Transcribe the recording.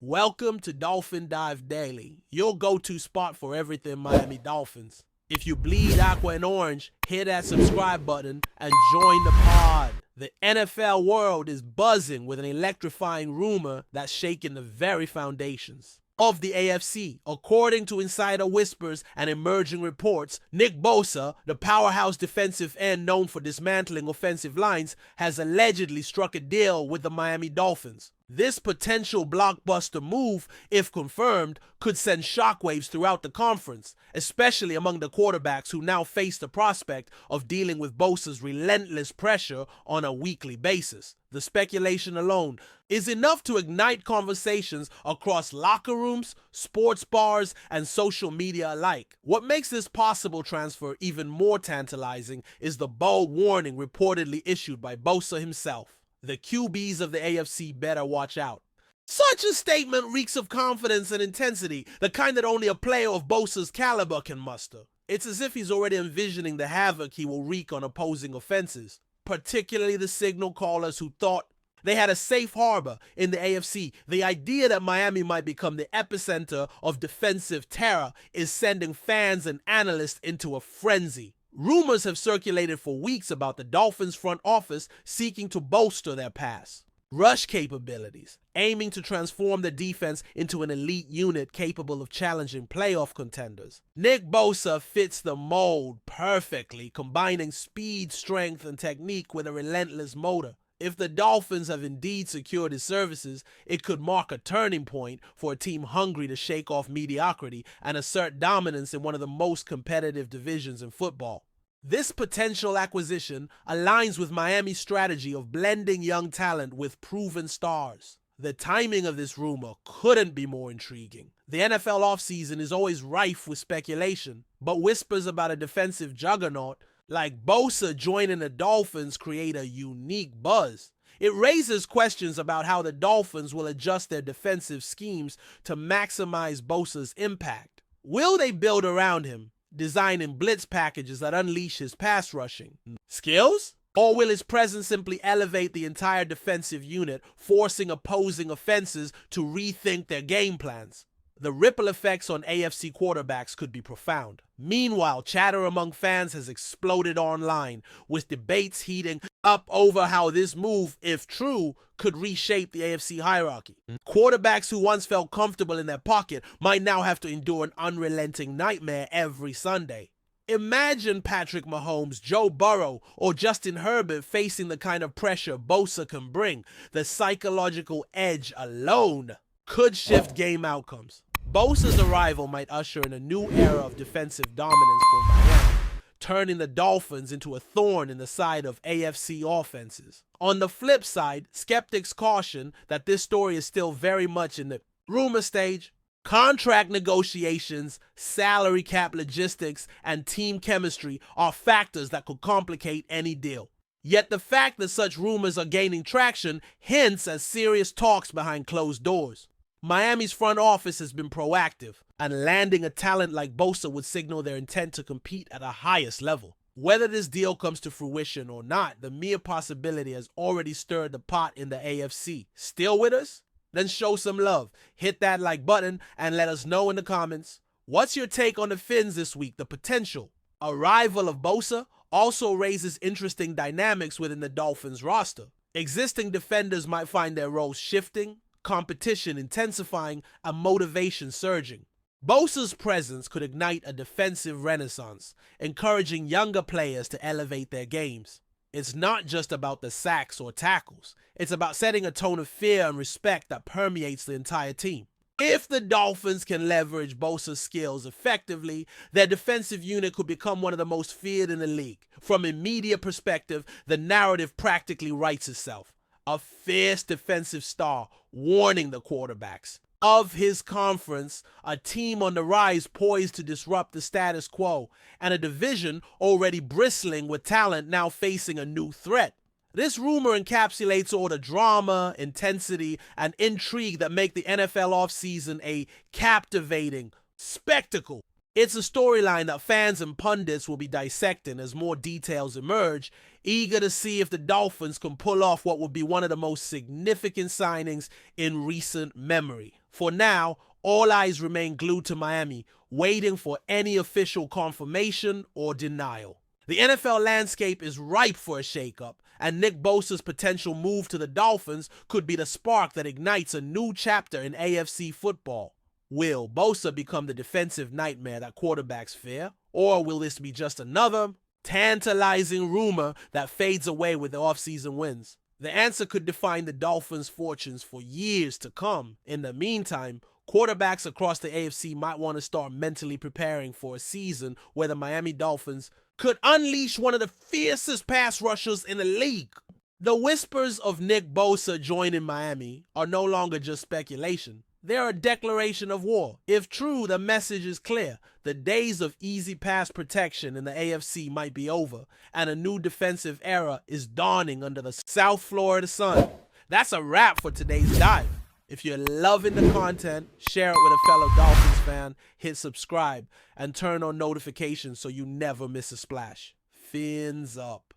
Welcome to Dolphin Dive Daily, your go-to spot for everything Miami Dolphins. If you bleed aqua and orange, hit that subscribe button and join the pod. The NFL world is buzzing with an electrifying rumor that's shaking the very foundations of the AFC. According to insider whispers and emerging reports, Nick Bosa, the powerhouse defensive end known for dismantling offensive lines, has allegedly struck a deal with the Miami Dolphins. This potential blockbuster move, if confirmed, could send shockwaves throughout the conference, especially among the quarterbacks who now face the prospect of dealing with Bosa's relentless pressure on a weekly basis. The speculation alone is enough to ignite conversations across locker rooms, sports bars, and social media alike. What makes this possible transfer even more tantalizing is the bold warning reportedly issued by Bosa himself. The QBs of the AFC better watch out. Such a statement reeks of confidence and intensity, the kind that only a player of Bosa's caliber can muster. It's as if he's already envisioning the havoc he will wreak on opposing offenses, particularly the signal callers who thought they had a safe harbor in the AFC. The idea that Miami might become the epicenter of defensive terror is sending fans and analysts into a frenzy. Rumors have circulated for weeks about the Dolphins front office seeking to bolster their pass rush capabilities, aiming to transform the defense into an elite unit capable of challenging playoff contenders. Nick Bosa fits the mold perfectly, combining speed, strength, and technique with a relentless motor. If the Dolphins have indeed secured his services, it could mark a turning point for a team hungry to shake off mediocrity and assert dominance in one of the most competitive divisions in football. This potential acquisition aligns with Miami's strategy of blending young talent with proven stars. The timing of this rumor couldn't be more intriguing. The NFL offseason is always rife with speculation, but whispers about a defensive juggernaut like Bosa joining the Dolphins create a unique buzz. It raises questions about how the Dolphins will adjust their defensive schemes to maximize Bosa's impact. Will they build around him, designing blitz packages that unleash his pass rushing skills? Or will his presence simply elevate the entire defensive unit, forcing opposing offenses to rethink their game plans? The ripple effects on AFC quarterbacks could be profound. Meanwhile, chatter among fans has exploded online, with debates heating up over how this move, if true, could reshape the AFC hierarchy. Quarterbacks who once felt comfortable in their pocket might now have to endure an unrelenting nightmare every Sunday. Imagine Patrick Mahomes, Joe Burrow, or Justin Herbert facing the kind of pressure Bosa can bring. The psychological edge alone could shift game outcomes. Bosa's arrival might usher in a new era of defensive dominance for Miami, turning the Dolphins into a thorn in the side of AFC offenses. On the flip side, skeptics caution that this story is still very much in the rumor stage. Contract negotiations, salary cap logistics, and team chemistry are factors that could complicate any deal. Yet the fact that such rumors are gaining traction hints at serious talks behind closed doors. Miami's front office has been proactive, and landing a talent like Bosa would signal their intent to compete at the highest level. Whether this deal comes to fruition or not, the mere possibility has already stirred the pot in the AFC. Still with us? Then show some love. Hit that like button and let us know in the comments. What's your take on the Fins this week? The potential arrival of Bosa also raises interesting dynamics within the Dolphins roster. Existing defenders might find their roles shifting, competition intensifying, and motivation surging. Bosa's presence could ignite a defensive renaissance, encouraging younger players to elevate their games. It's not just about the sacks or tackles. It's about setting a tone of fear and respect that permeates the entire team. If the Dolphins can leverage Bosa's skills effectively, their defensive unit could become one of the most feared in the league. From a media perspective, the narrative practically writes itself. A fierce defensive star warning the quarterbacks of his conference, a team on the rise poised to disrupt the status quo, and a division already bristling with talent now facing a new threat. This rumor encapsulates all the drama, intensity, and intrigue that make the NFL offseason a captivating spectacle. It's a storyline that fans and pundits will be dissecting as more details emerge, eager to see if the Dolphins can pull off what would be one of the most significant signings in recent memory. For now, all eyes remain glued to Miami, waiting for any official confirmation or denial. The NFL landscape is ripe for a shakeup, and Nick Bosa's potential move to the Dolphins could be the spark that ignites a new chapter in AFC football. Will Bosa become the defensive nightmare that quarterbacks fear, or will this be just another tantalizing rumor that fades away with the offseason wins? The answer could define the Dolphins' fortunes for years to come. In the meantime, quarterbacks across the AFC might want to start mentally preparing for a season where the Miami Dolphins could unleash one of the fiercest pass rushers in the league. The whispers of Nick Bosa joining Miami are no longer just speculation. They're a declaration of war. If true, the message is clear. The days of easy pass protection in the AFC might be over, and a new defensive era is dawning under the South Florida sun. That's a wrap for today's dive. If you're loving the content, share it with a fellow Dolphins fan, hit subscribe, and turn on notifications so you never miss a splash. Fins up.